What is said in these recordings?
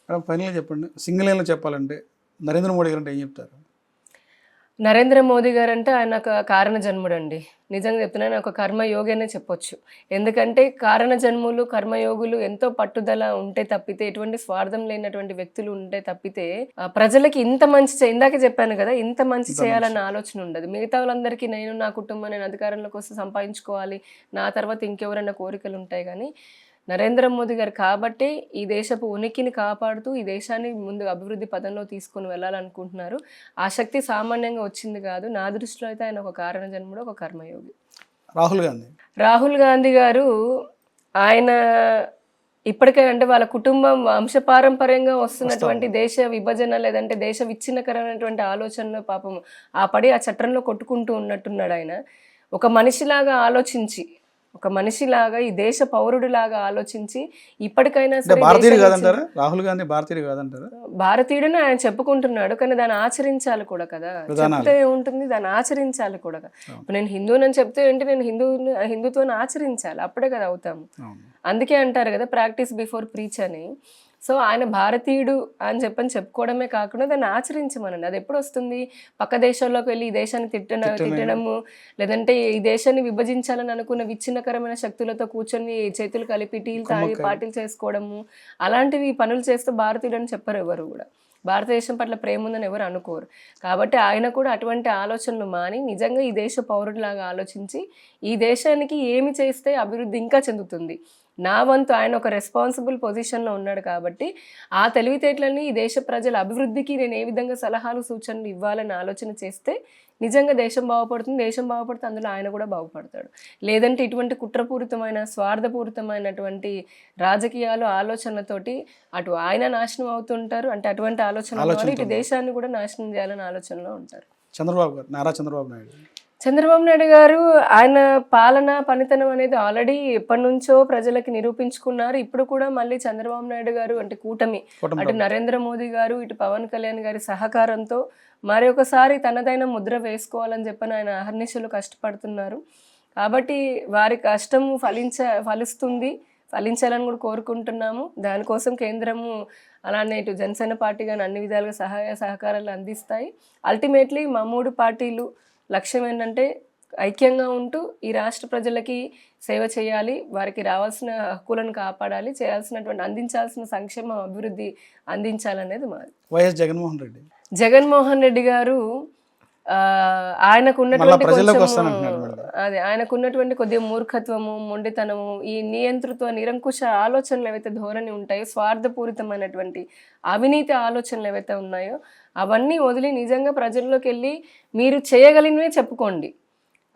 Madam ఫైనల్గా చెప్పండి, single లైన్లో చెప్పాలంటే నరేంద్ర మోడీ గారు అంటే ఏం చెప్తారు? నరేంద్ర మోదీ గారంటే ఆయన ఒక కారణ జన్ముడండి. నిజంగా చెప్తున్నాను, ఒక కర్మయోగి అనే చెప్పొచ్చు. ఎందుకంటే కారణ జన్ములు, కర్మయోగులు ఎంతో పట్టుదల ఉంటే తప్పితే, ఎటువంటి స్వార్థం లేనటువంటి వ్యక్తులు ఉంటే తప్పితే ప్రజలకి ఇంత మంచి ఇందాకే చెప్పాను కదా, ఇంత మంచి చేయాలన్న ఆలోచన ఉండదు. మిగతా వాళ్ళందరికీ నేను నా కుటుంబం, నేను అధికారంలోకి వస్తే సంపాదించుకోవాలి, నా తర్వాత ఇంకెవరైనా కోరికలు ఉంటాయి. కానీ నరేంద్ర మోదీ గారు కాబట్టి ఈ దేశపు ఉనికిని కాపాడుతూ ఈ దేశాన్ని ముందు అభివృద్ధి పదంలో తీసుకొని వెళ్ళాలనుకుంటున్నారు. ఆ శక్తి సామాన్యంగా వచ్చింది కాదు. నా దృష్టిలో అయితే ఆయన ఒక కారణ జన్ముడు, ఒక కర్మయోగి. రాహుల్ గాంధీ గారు ఆయన ఇప్పటికే అంటే వాళ్ళ కుటుంబం వంశపారంపర్యంగా వస్తున్నటువంటి దేశ విభజన లేదంటే దేశ విచ్ఛిన్నకరమైనటువంటి ఆలోచనలో పాపం ఆ పడి ఆ చట్టంలో కొట్టుకుంటూ ఉన్నట్టున్నాడు. ఆయన ఒక మనిషిలాగా ఆలోచించి, ఒక మనిషిలాగా ఈ దేశ పౌరుడిలాగా ఆలోచించి ఇప్పటికైనా సరే రాహుల్ గాంధీ భారతీయుడు కాదంటారా? భారతీయుడని ఆయన చెప్పుకుంటున్నాడు, కానీ దాన్ని ఆచరించాలి కూడా కదా. చెప్తే ఉంటుంది, దాన్ని ఆచరించాలి కూడా. ఇప్పుడు నేను హిందూనని చెప్తే ఏంటి, నేను హిందుత్వాన్ని ఆచరించాలి, అప్పుడే కదా అవుతాము. అందుకే అంటారు కదా ప్రాక్టీస్ బిఫోర్ ప్రీచ్ అని. సో ఆయన భారతీయుడు అని చెప్పుకోవడమే కాకుండా దాన్ని ఆచరించమనండి. అది ఎప్పుడు వస్తుంది? పక్క దేశాల్లోకి వెళ్ళి ఈ దేశాన్ని తిట్టడము, లేదంటే ఈ దేశాన్ని విభజించాలని అనుకున్న విచ్ఛిన్నకరమైన శక్తులతో కూర్చొని చేతులు కలిపి టీలు తాగి పార్టీలు చేసుకోవడము, అలాంటివి పనులు చేస్తూ భారతీయుడు అని చెప్పరు ఎవరు కూడా. భారతదేశం పట్ల ప్రేమ ఉందని ఎవరు అనుకోరు. కాబట్టి ఆయన కూడా అటువంటి ఆలోచనలు మాని నిజంగా ఈ దేశ పౌరుడిలాగా ఆలోచించి ఈ దేశానికి ఏమి చేస్తే అభివృద్ధి ఇంకా చెందుతుంది, నా వంతు, ఆయన ఒక రెస్పాన్సిబుల్ పొజిషన్లో ఉన్నాడు కాబట్టి ఆ తెలివితేటలని ఈ దేశ ప్రజల అభివృద్ధికి నేను ఏ విధంగా సలహాలు సూచనలు ఇవ్వాలని ఆలోచన చేస్తే నిజంగా దేశం బాగుపడుతుంది. దేశం బాగుపడితే అందులో ఆయన కూడా బాగుపడతాడు. లేదంటే ఇటువంటి కుట్రపూరితమైన స్వార్థపూరితమైనటువంటి రాజకీయాలు ఆలోచనలతోటి అటు ఆయన నాశనం అవుతుంటారు, అంటే అటువంటి ఆలోచన ఇటు దేశాన్ని కూడా నాశనం చేయాలని ఆలోచనలో ఉంటారు. నారా చంద్రబాబు నాయుడు గారు ఆయన పాలన పనితనం అనేది ఆల్రెడీ ఎప్పటి నుంచో ప్రజలకి నిరూపించుకున్నారు. ఇప్పుడు కూడా మళ్ళీ చంద్రబాబు నాయుడు గారు అంటే కూటమి, అటు నరేంద్ర మోదీ గారు ఇటు పవన్ కళ్యాణ్ గారి సహకారంతో మరొకసారి తనదైన ముద్ర వేసుకోవాలని చెప్పని ఆయన అహర్నిశలు కష్టపడుతున్నారు. కాబట్టి వారి కష్టము ఫలిస్తుంది, ఫలించాలని కూడా కోరుకుంటున్నాము. దానికోసం కేంద్రము అలానే ఇటు జనసేన పార్టీ కానీ అన్ని విధాలుగా సహాయ సహకారాలు అందిస్తాయి. అల్టిమేట్లీ మా మూడు పార్టీలు లక్ష్యం ఏంటంటే ఐక్యంగా ఉంటూ ఈ రాష్ట్ర ప్రజలకి సేవ చేయాలి, వారికి రావాల్సిన హక్కులను కాపాడాలి, చేయాల్సినటువంటి అందించాల్సిన సంక్షేమ అభివృద్ధి అందించాలనేది మాది. వైఎస్ జగన్మోహన్ రెడ్డి గారు ఆయనకున్నటువంటి కొద్దిగా మూర్ఖత్వము, మొండితనము, ఈ నియంతృత్వ నిరంకుశ ఆలోచనలు ఏవైతే ధోరణి ఉంటాయో, స్వార్థపూరితమైనటువంటి అవినీతి ఆలోచనలు ఏవైతే ఉన్నాయో అవన్నీ వదిలి నిజంగా ప్రజల్లోకి వెళ్ళి మీరు చేయగలిగినవే చెప్పుకోండి,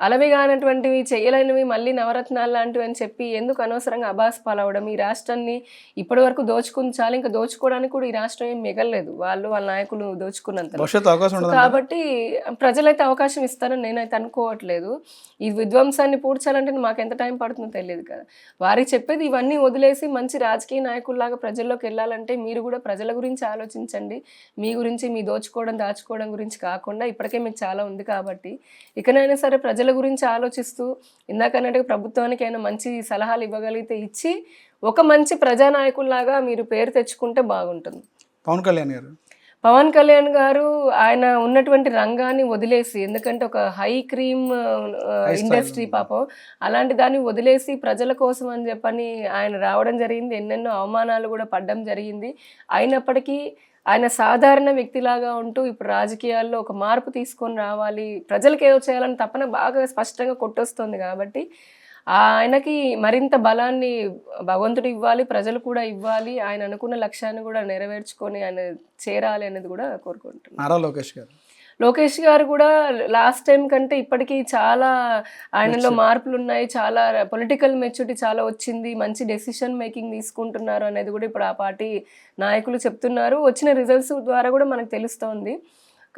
అలవి కానటువంటివి చేయలేనివి మళ్ళీ నవరత్నాలు లాంటివి అని చెప్పి ఎందుకు అనవసరంగా అబాస్ పాలవడం? ఈ రాష్ట్రాన్ని ఇప్పటి వరకు దోచుకుని చాలా, ఇంకా దోచుకోవడానికి కూడా ఈ రాష్ట్రం ఏం మిగలలేదు, వాళ్ళ నాయకులు దోచుకున్నంత. కాబట్టి ప్రజలైతే అవకాశం ఇస్తారని నేనైతే అనుకోవట్లేదు. ఈ విధ్వంసాన్ని పూడ్చాలంటే మాకు ఎంత టైం పడుతుందో తెలియదు కదా. వారికి చెప్పేది ఇవన్నీ వదిలేసి మంచి రాజకీయ నాయకుల్లాగా ప్రజల్లోకి వెళ్ళాలంటే మీరు కూడా ప్రజల గురించి ఆలోచించండి. మీ గురించి, మీ దాచుకోవడం గురించి కాకుండా ఇప్పటికే మీకు చాలా ఉంది కాబట్టి ఇకనైనా సరే ప్రజల గురించి ఆలోచిస్తూ ఇందాకన్నట్టుగా ప్రభుత్వానికి అయినా మంచి సలహాలు ఇవ్వగలిగితే ఇచ్చి ఒక మంచి ప్రజానాయకుల్లాగా మీరు పేరు తెచ్చుకుంటే బాగుంటుంది. పవన్ కళ్యాణ్ గారు ఆయన ఉన్నటువంటి రంగాన్ని వదిలేసి, ఎందుకంటే ఒక హై క్రీమ్ ఇండస్ట్రీ పాపం, అలాంటి దాన్ని వదిలేసి ప్రజల కోసం అని చెప్పని ఆయన రావడం జరిగింది. ఎన్నెన్నో అవమానాలు కూడా పడడం జరిగింది. అయినప్పటికీ ఆయన సాధారణ వ్యక్తిలాగా ఉంటూ ఇప్పుడు రాజకీయాల్లో ఒక మార్పు తీసుకొని రావాలి, ప్రజలకు ఏదో చేయాలని తపన బాగా స్పష్టంగా కొట్టొస్తుంది. కాబట్టి ఆయనకి మరింత బలాన్ని భగవంతుడు ఇవ్వాలి, ప్రజలు కూడా ఇవ్వాలి, ఆయన అనుకున్న లక్ష్యాన్ని కూడా నెరవేర్చుకొని ఆయన చేరాలి అనేది కూడా కోరుకుంటున్నాను. లోకేష్ గారు కూడా లాస్ట్ టైం కంటే ఇప్పటికీ చాలా ఆయనలో మార్పులు ఉన్నాయి, చాలా పొలిటికల్ మెచ్యూరిటీ చాలా వచ్చింది, మంచి డెసిషన్ మేకింగ్ తీసుకుంటున్నారు అనేది కూడా ఇప్పుడు ఆ పార్టీ నాయకులు చెప్తున్నారు. వచ్చిన రిజల్ట్స్ ద్వారా కూడా మనకు తెలుస్తోంది.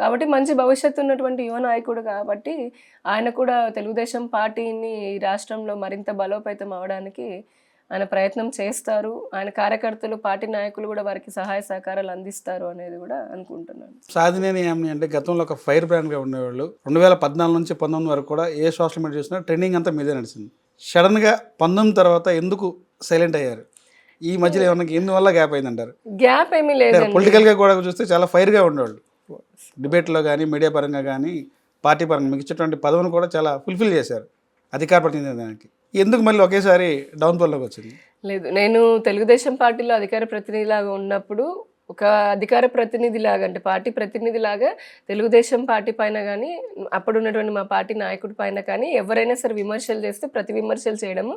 కాబట్టి మంచి భవిష్యత్తు ఉన్నటువంటి యువ నాయకుడు కాబట్టి ఆయన కూడా తెలుగుదేశం పార్టీని ఈ రాష్ట్రంలో మరింత బలోపేతం అవడానికి ఆయన ప్రయత్నం చేస్తారు. ఆయన కార్యకర్తలు, పార్టీ నాయకులు కూడా వారికి సహాయ సహకారాలు అందిస్తారు అనేది కూడా అనుకుంటున్నాను. సాధినేని ఏమి అంటే గతంలో ఒక ఫైర్ బ్రాండ్గా ఉండేవాళ్ళు 2014 నుంచి 19 వరకు కూడా ఏ సోషల్ మీడియా చూసినా ట్రెండింగ్ అంతా మీదే నడిచింది. సడన్గా 19 తర్వాత ఎందుకు సైలెంట్ అయ్యారు? ఈ మధ్యలో ఏమన్నా ఎందువల్ల గ్యాప్ అయిందంటారు? గ్యాప్ ఏమీ లేదండి. పొలిటికల్గా కూడా చూస్తే చాలా ఫైర్గా ఉండేవాళ్ళు, డిబేట్లో కానీ మీడియా పరంగా కానీ పార్టీ పరంగా మీకు ఇచ్చేటువంటి పదవిని కూడా చాలా ఫుల్ఫిల్ చేశారు అధికార ప్రతినిధానికి. ఎందుకు మళ్ళీ ఒకేసారి డౌన్ఫాల్లోకి వచ్చింది? లేదు, నేను తెలుగుదేశం పార్టీలో అధికార ప్రతినిధిలాగా ఉన్నప్పుడు ఒక అధికార ప్రతినిధిలాగా అంటే పార్టీ ప్రతినిధిలాగా తెలుగుదేశం పార్టీ పైన కానీ అప్పుడు ఉన్నటువంటి మా పార్టీ నాయకుడి పైన కానీ ఎవరైనా సరే విమర్శలు చేస్తే ప్రతి విమర్శలు చేయడము,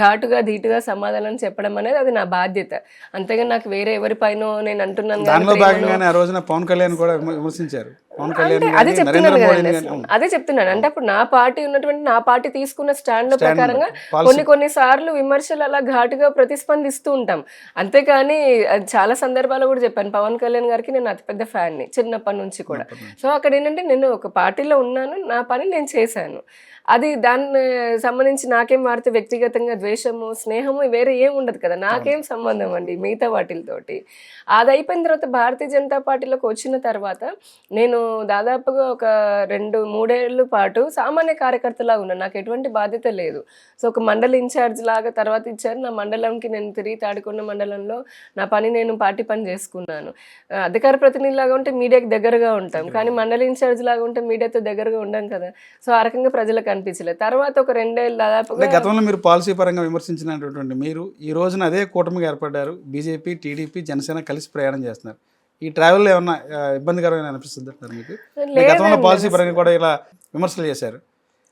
ఘాటుగా ధీటుగా సమాధానం చెప్పడం అనేది అది నా బాధ్యత. అంతేగాని నాకు వేరే ఎవరిపైనో నేను అంటున్నాను దానిలో భాగంగానే ఆ రోజున పవన్ కళ్యాణ్ కూడా విమర్శించారు. పవన్ కళ్యాణ్ అదే కానీ, నరేంద్ర చెప్తున్నాను మోడీని కదండి, కానీ. అదే చెప్తున్నాను. అంటే అప్పుడు నా పార్టీ ఉన్నటువంటి నా పార్టీ తీసుకున్న స్టాండ్ల ప్రకారంగా కొన్ని సార్లు విమర్శలు అలా ఘాటుగా ప్రతిస్పందిస్తూ ఉంటాం. అంతేకాని అది చాలా సందర్భాల్లో కూడా చెప్పాను, పవన్ కళ్యాణ్ గారికి నేను అతిపెద్ద ఫ్యాన్ని చిన్నప్పటి నుంచి కూడా. సో అక్కడ ఏంటంటే నేను ఒక పార్టీలో ఉన్నాను, నా పని నేను చేశాను. అది దాన్ని సంబంధించి నాకేం వారితో వ్యక్తిగతంగా ద్వేషము స్నేహము వేరే ఏం ఉండదు కదా, నాకేం సంబంధం అండి మిగతా వాటితోటి. అది అయిపోయిన తర్వాత భారతీయ జనతా పార్టీలోకి వచ్చిన తర్వాత నేను దాదాపుగా ఒక 2-3 ఏళ్ళ పాటు సామాన్య కార్యకర్తలాగా ఉన్నాను, నాకు ఎటువంటి బాధ్యత లేదు. సో ఒక మండలి ఇన్ఛార్జ్ లాగా తర్వాత ఇచ్చారు, నా మండలంకి నేను తిరిగి తాడికొండ మండలంలో నా పని నేను పార్టీ పని చేసుకున్నాను. అధికార ప్రతినిధిలాగా ఉంటే మీడియాకి దగ్గరగా ఉంటాం, కానీ మండలి ఇన్ఛార్జ్ లాగా ఉంటే మీడియాతో దగ్గరగా ఉండం కదా. సో ఆ రకంగా ప్రజలకు అనిపించలేదు. తర్వాత ఒక 2 ఏళ్ళు దాదాపుగా గతంలో మీరు పాలసీ పరంగా విమర్శించినటువంటి మీరు ఈ రోజున అదే కూటమిగా ఏర్పడ్డారు, బీజేపీ టీడీపీ జనసేన కలిసి ప్రయాణం చేస్తున్నారు. ఈ ట్రావెల్లో ఏమన్నా ఇబ్బందికరమైన అనిపిస్తుంది అంటారు మీకు? గతంలో పాలసీ పరంగా కూడా ఇలా విమర్శలు చేశారు,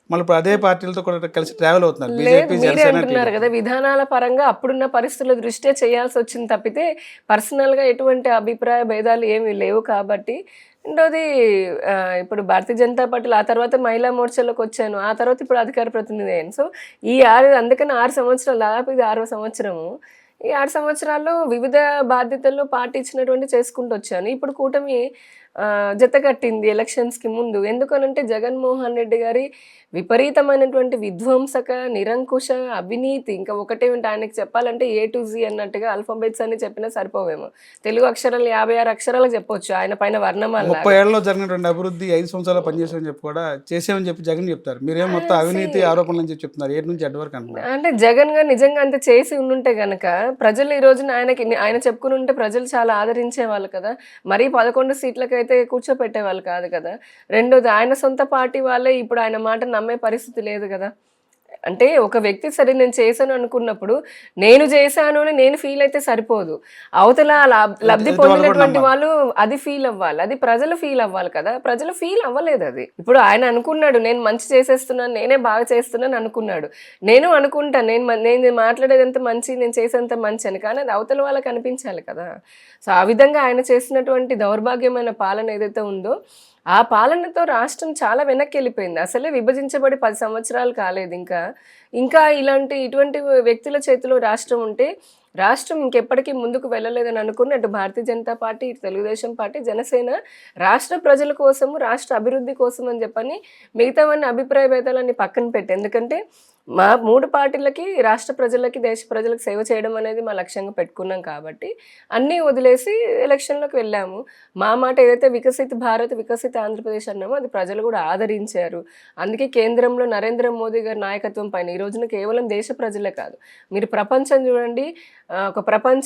మళ్ళీ ఇప్పుడు అదే పార్టీలతో కూడా కలిసి ట్రావెల్ అవుతున్నారు బీజేపీ మీరే జనసేన అంటున్నారు కదా, విధానాల పరంగా అప్పుడున్న పరిస్థితుల దృష్ట్యా చేయాల్సి వచ్చింది తప్పితే పర్సనల్గా ఎటువంటి అభిప్రాయ భేదాలు ఏమీ లేవు. కాబట్టి రెండోది ఇప్పుడు భారతీయ జనతా పార్టీలో ఆ తర్వాత మహిళా మోర్చాలోకి వచ్చాను, ఆ తర్వాత ఇప్పుడు అధికార ప్రతినిధి అయ్యాను. సో ఈ అందుకని 6 సంవత్సరాలు, దాదాపు ఇది 6వ సంవత్సరము. ఈ 6 సంవత్సరాల్లో వివిధ బాధ్యతల్లో పార్టీ ఇచ్చినటువంటి చేసుకుంటూ వచ్చాను. ఇప్పుడు కూటమి జత కట్టింది ఎలక్షన్స్కి ముందు. ఎందుకనంటే జగన్మోహన్ రెడ్డి గారి విపరీతమైనటువంటి విధ్వంసక నిరంకుశ అవినీతి, ఇంకా ఒకటే ఉంటే ఆయనకి చెప్పాలంటే A to Z అన్నట్టుగా ఆల్ఫాబెట్స్ అని చెప్పినా సరిపోవేమో. తెలుగు అక్షరాలు 56 అక్షరాలు చెప్పొచ్చు ఆయన పైన వర్ణమాల. 30 ఏళ్లలో జరిగినటువంటి అభివృద్ధి 5 సంవత్సరాలు పనిచేసామని చెప్పి కూడా చేసామని చెప్పి జగన్ చెప్తారు, మీరేం మొత్తం అవినీతి ఆరోపణలు అని చెప్పి చెప్తున్నారు, ఏడు నుంచి అడ్డు వరకు అంటున్నారు. అంటే జగన్ గారు నిజంగా అంత చేసి ఉండుంటే గనక ప్రజలు ఈ రోజున ఆయన చెప్పుకుని ఉంటే ప్రజలు చాలా ఆదరించే వాళ్ళు కదా, మరీ 11 సీట్లకైతే కూర్చోపెట్టే వాళ్ళు కాదు కదా. రెండోది ఆయన సొంత పార్టీ వాళ్ళే ఇప్పుడు ఆయన మాట నమ్మే పరిస్థితి లేదు కదా. అంటే ఒక వ్యక్తి సరే నేను చేశాను అనుకున్నప్పుడు నేను చేశాను అని నేను ఫీల్ అయితే సరిపోదు, అవతల లబ్ధి పొందినటువంటి వాళ్ళు అది ఫీల్ అవ్వాలి, అది ప్రజలు ఫీల్ అవ్వాలి కదా. ప్రజలు ఫీల్ అవ్వలేదు అది. ఇప్పుడు ఆయన అనుకున్నాడు నేను మంచి చేసేస్తున్నాను, నేనే బాగా చేస్తున్నాను అనుకున్నాడు. నేను అనుకుంటాను నేను మాట్లాడేదంత మంచి, నేను చేసేంత మంచి అని, కానీ అది అవతల వాళ్ళకి అనిపించాలి కదా. సో ఆ విధంగా ఆయన చేసినటువంటి దౌర్భాగ్యమైన పాలన ఏదైతే ఉందో ఆ పాలనతో రాష్ట్రం చాలా వెనక్కి వెళ్ళిపోయింది. అసలే విభజించబడి 10 సంవత్సరాలు కాలేదు. ఇంకా ఇటువంటి వ్యక్తుల చేతిలో రాష్ట్రం ఉంటే రాష్ట్రం ఇంకెప్పటికీ ముందుకు వెళ్ళలేదని అనుకుని అటు భారతీయ జనతా పార్టీ, ఇటు తెలుగుదేశం పార్టీ, జనసేన రాష్ట్ర ప్రజల కోసము, రాష్ట్ర అభివృద్ధి కోసం అని చెప్పని మిగతావన్నీ అభిప్రాయ భేదాలన్నీ పక్కన పెట్టి, ఎందుకంటే మా 3 పార్టీలకి రాష్ట్ర ప్రజలకి దేశ ప్రజలకు సేవ చేయడం అనేది మా లక్ష్యంగా పెట్టుకున్నాం. కాబట్టి అన్నీ వదిలేసి ఎలక్షన్లోకి వెళ్ళాము. మా మాట ఏదైతే వికసిత భారత్, వికసిత ఆంధ్రప్రదేశ్ అన్నామో అది ప్రజలు కూడా ఆదరించారు. అందుకే కేంద్రంలో నరేంద్ర మోదీ గారి నాయకత్వం పైన ఈ రోజున కేవలం దేశ ప్రజలే కాదు, మీరు ప్రపంచం చూడండి, ఒక ప్రపంచ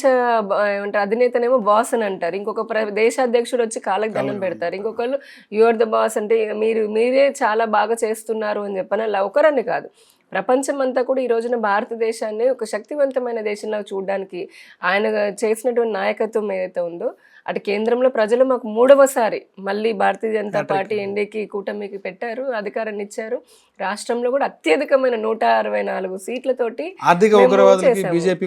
అధినేతనేమో బాస్ అని అంటారు, ఇంకొక దేశాధ్యక్షుడు వచ్చి కాళ్ళకి దండం పెడతారు, ఇంకొకళ్ళు యువర్ ద బాస్ అంటే మీరే చాలా బాగా చేస్తున్నారు అని చెప్పని అలా ఒకరని కాదు, ప్రపంచం అంతా కూడా ఈ రోజున భారతదేశాన్ని ఒక శక్తివంతమైన దేశంలో చూడడానికి ఆయన చేసినటువంటి నాయకత్వం ఏదైతే ఉందో అటు కేంద్రంలో ప్రజలు మాకు 3వసారి మళ్ళీ భారతీయ జనతా పార్టీ ఎన్డీకి కూటమికి పెట్టారు, అధికారాన్ని ఇచ్చారు. రాష్ట్రంలో కూడా అత్యధికమైన 164 సీట్లతోటి ఆర్థిక ఉగ్రవాదులకి బీజేపీ